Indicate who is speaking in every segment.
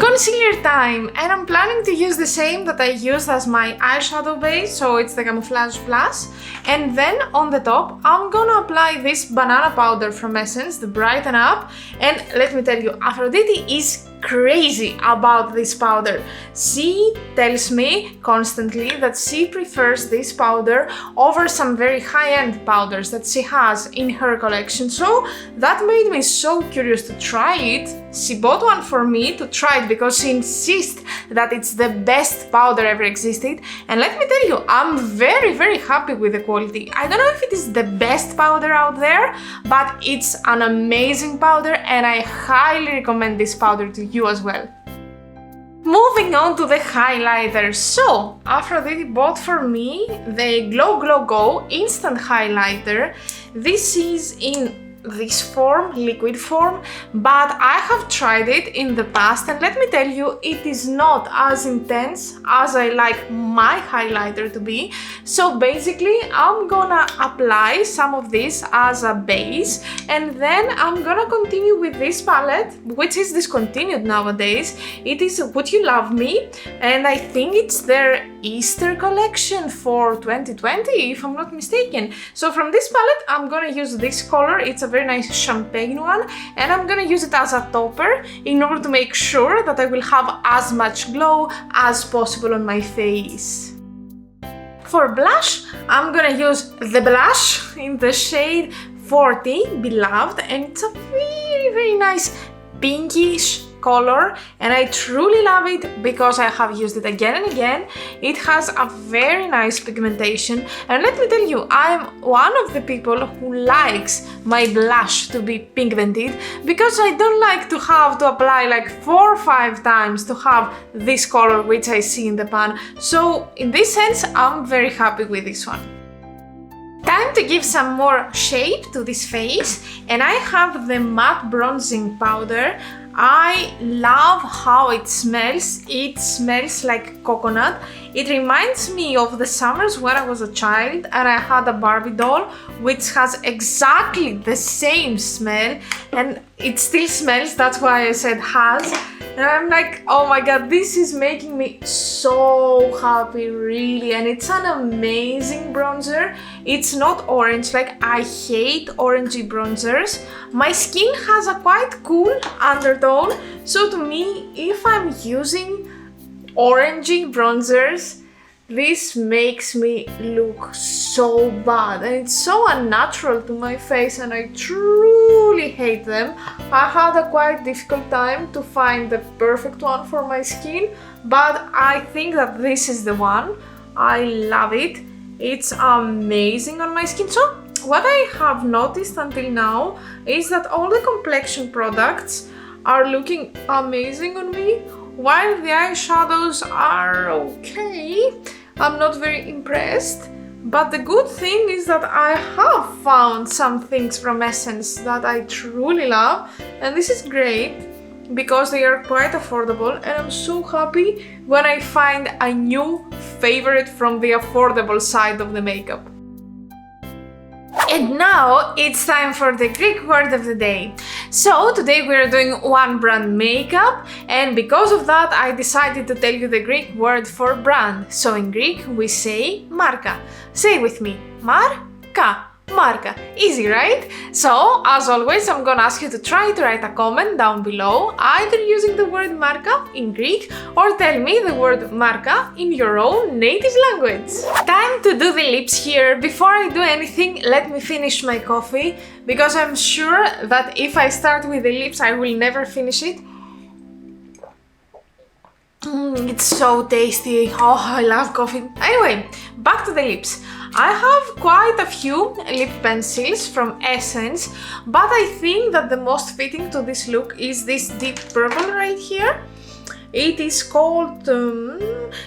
Speaker 1: Concealer time, and I'm planning to use the same that I used as my eyeshadow base, so it's the Camouflage Plus. And then on the top, I'm gonna apply this banana powder from Essence, the Brighten Up. And let me tell you, Aphrodite is crazy about this powder. She tells me constantly that she prefers this powder over some very high-end powders that she has in her collection, so that made me so curious to try it. She bought one for me to try it because she insists that it's the best powder ever existed, and let me tell you, I'm very happy with the quality. I don't know if it is the best powder out there, but it's an amazing powder and I highly recommend this powder to you as well. Moving on to the highlighter. So, Aphrodite bought for me the Glow Glow Go Instant Highlighter. This is in this form, liquid form, but I have tried it in the past and let me tell you, it is not as intense as I like my highlighter to be. So basically I'm gonna apply some of this as a base and then I'm gonna continue with this palette, which is discontinued nowadays. It is Would You Love Me, and I think it's their Easter collection for 2020 if I'm not mistaken. So from this palette I'm gonna use this color. It's a very nice champagne one, and I'm gonna use it as a topper in order to make sure that I will have as much glow as possible on my face. For blush, I'm gonna use the blush in the shade 40, Beloved, and it's a very nice pinkish color and I truly love it because I have used it again and again. It has a very nice pigmentation, and let me tell you, I'm one of the people who likes my blush to be pigmented because I don't like to have to apply like 4 or 5 times to have this color which I see in the pan. So in this sense, I'm very happy with this one. Time to give some more shape to this face, and I have the matte bronzing powder. I love how it smells. It smells like coconut. It reminds me of the summers when I was a child and I had a Barbie doll which has exactly the same smell, and it still smells, that's why I said has. And I'm like, oh my god, this is making me so happy, really. And it's an amazing bronzer. It's not orange, like I hate orangey bronzers. My skin has a quite cool undertone, so to me, if I'm using orangey bronzers, this makes me look so bad and it's so unnatural to my face and I truly hate them. I had a quite difficult time to find the perfect one for my skin, but I think that this is the one. I love it. It's amazing on my skin. So what I have noticed until now is that all the complexion products are looking amazing on me, while the eyeshadows are okay. I'm not very impressed, but the good thing is that I have found some things from Essence that I truly love, and this is great because they are quite affordable, and I'm so happy when I find a new favorite from the affordable side of the makeup. And now it's time for the Greek word of the day. So today we are doing one brand makeup, and because of that I decided to tell you the Greek word for brand. So in Greek we say marka. Say it with me, marka. Marka. Easy, right? So, as always, I'm gonna ask you to try to write a comment down below, either using the word marka in Greek or tell me the word marka in your own native language. Time to do the lips here. Before I do anything, let me finish my coffee because I'm sure that if I start with the lips, I will never finish it. It's so tasty. Oh, I love coffee. Anyway, back to the lips. I have quite a few lip pencils from Essence, but I think that the most fitting to this look is this deep purple right here. It is called,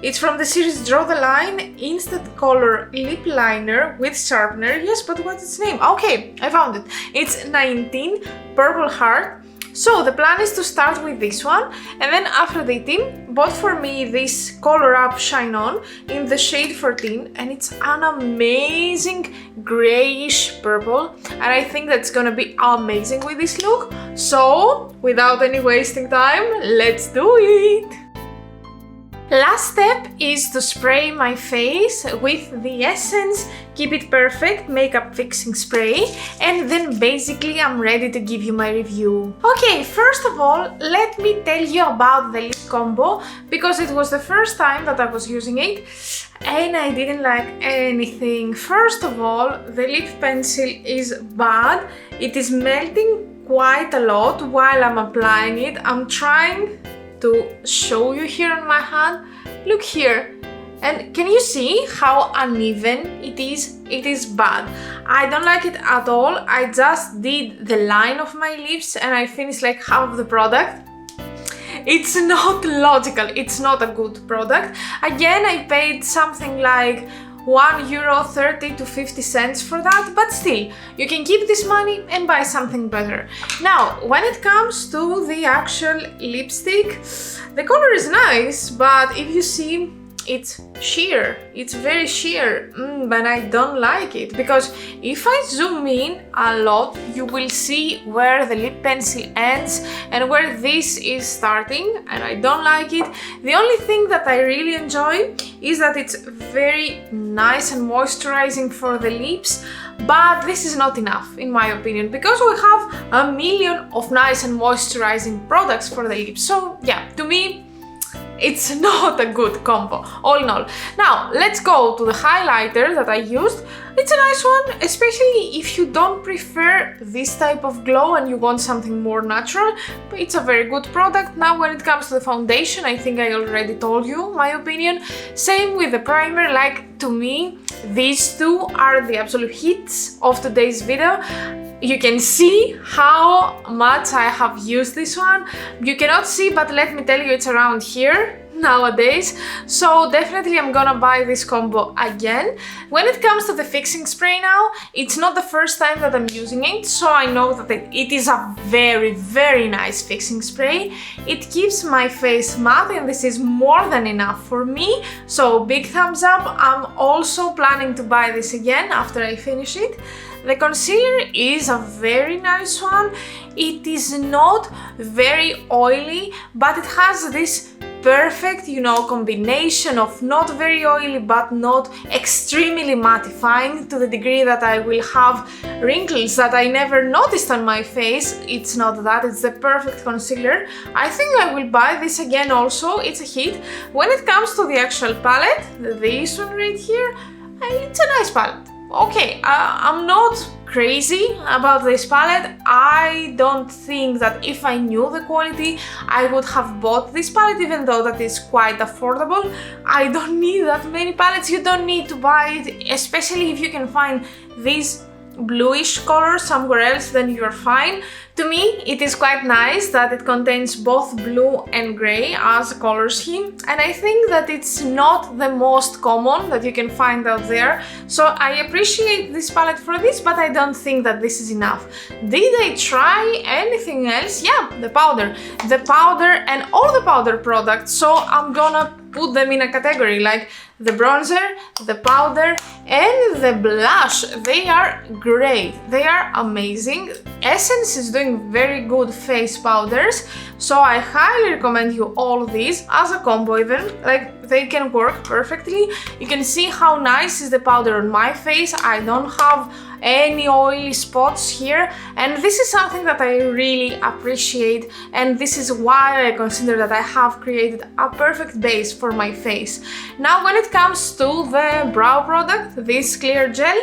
Speaker 1: it's from the series Draw the Line Instant Color Lip Liner with Sharpener. Yes, but what's its name? Okay, I found it. It's 19 Purple Heart. So the plan is to start with this one, and then Aphrodite bought for me this Color Up Shine On in the shade 14, and it's an amazing grayish purple, and I think that's gonna be amazing with this look. So without any wasting time, let's do it! Last step is to spray my face with the Essence Keep It Perfect Makeup Fixing Spray, and then basically I'm ready to give you my review. Okay, first of all, let me tell you about the lip combo, because it was the first time that I was using it and I didn't like anything. First of all, the lip pencil is bad. It is melting quite a lot while I'm applying it. I'm trying to show you here on my hand. Look here, and can you see how uneven it is? It is bad. I don't like it at all. I just did the line of my lips and I finished like half of the product. It's not logical. It's not a good product. Again, I paid something like €1.30 to 50 cents for that, but still, you can keep this money and buy something better. Now, when it comes to the actual lipstick, the color is nice, but if you see, it's sheer. It's very sheer, but I don't like it, because if I zoom in a lot, you will see where the lip pencil ends and where this is starting, and I don't like it. The only thing that I really enjoy is that it's very nice and moisturizing for the lips, but this is not enough in my opinion, because we have a million of nice and moisturizing products for the lips. So yeah, to me, it's not a good combo, all in all. Now, let's go to the highlighter that I used. It's a nice one, especially if you don't prefer this type of glow and you want something more natural. But it's a very good product. Now, when it comes to the foundation, I think I already told you my opinion. Same with the primer. Like, to me, these two are the absolute hits of today's video. You can see how much I have used this one. You cannot see, but let me tell you, it's around here nowadays. So definitely I'm gonna buy this combo again. When it comes to the fixing spray now, it's not the first time that I'm using it, so I know that it is a very, very nice fixing spray. It keeps my face matte, and this is more than enough for me. So big thumbs up. I'm also planning to buy this again after I finish it. The concealer is a very nice one. It is not very oily, but it has this perfect, combination of not very oily but not extremely mattifying, to the degree that I will have wrinkles that I never noticed on my face. It's not that, it's the perfect concealer. I think I will buy this again also. It's a hit. When it comes to the actual palette, this one right here, it's a nice palette. Okay, I'm not crazy about this palette. I don't think that if I knew the quality, I would have bought this palette, even though that is quite affordable. I don't need that many palettes. You don't need to buy it, especially if you can find these bluish color somewhere else, then you're fine. To me, it is quite nice that it contains both blue and grey as a color scheme, and I think that it's not the most common that you can find out there, so I appreciate this palette for this, but I don't think that this is enough. Did I try anything else? Yeah, the powder and all the powder products, so I'm gonna put them in a category, like the bronzer, the powder, and the blush. They are great. They are amazing. Essence is doing very good face powders, so I highly recommend you all these as a combo even. Like, they can work perfectly. You can see how nice is the powder on my face. I don't have any oily spots here, and this is something that I really appreciate, and this is why I consider that I have created a perfect base for my face. Now, when it comes to the brow product, this clear gel,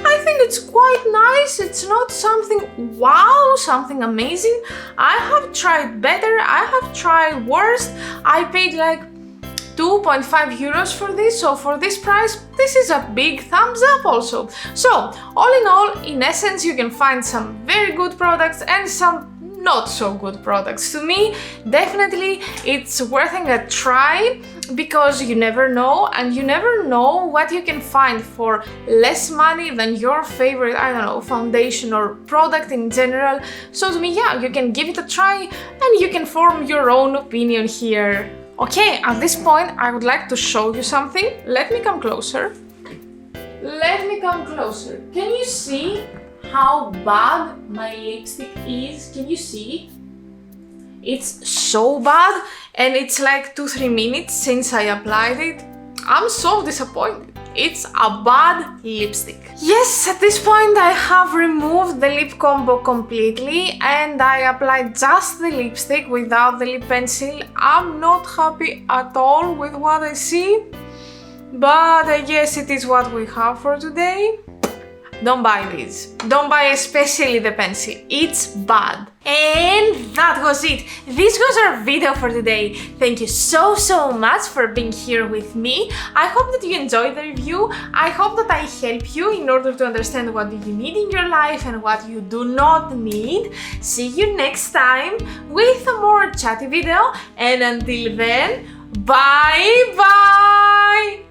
Speaker 1: I think it's quite nice. It's not something wow, something amazing. I have tried better, I have tried worse. I paid like €2.5 for this, so for this price, this is a big thumbs up also. So, all in all, in essence, you can find some very good products and some not so good products. To me, definitely it's worth a try. because you never know, and you never know what you can find for less money than your favorite, I don't know, foundation or product in general. So to me, yeah, you can give it a try and you can form your own opinion here. Okay, at this point, I would like to show you something. Let me come closer. Let me come closer. Can you see how bad my lipstick is? Can you see? It's so bad, and it's like 2-3 minutes since I applied it. I'm so disappointed. It's a bad lipstick. Yes, at this point I have removed the lip combo completely and I applied just the lipstick without the lip pencil. I'm not happy at all with what I see, but I guess it is what we have for today. Don't buy this. Don't buy especially the pencil. It's bad. And that was it. This was our video for today. Thank you so much for being here with me. I hope that you enjoyed the review. I hope that I help you in order to understand what you need in your life and what you do not need. See you next time with a more chatty video. And until then, bye bye!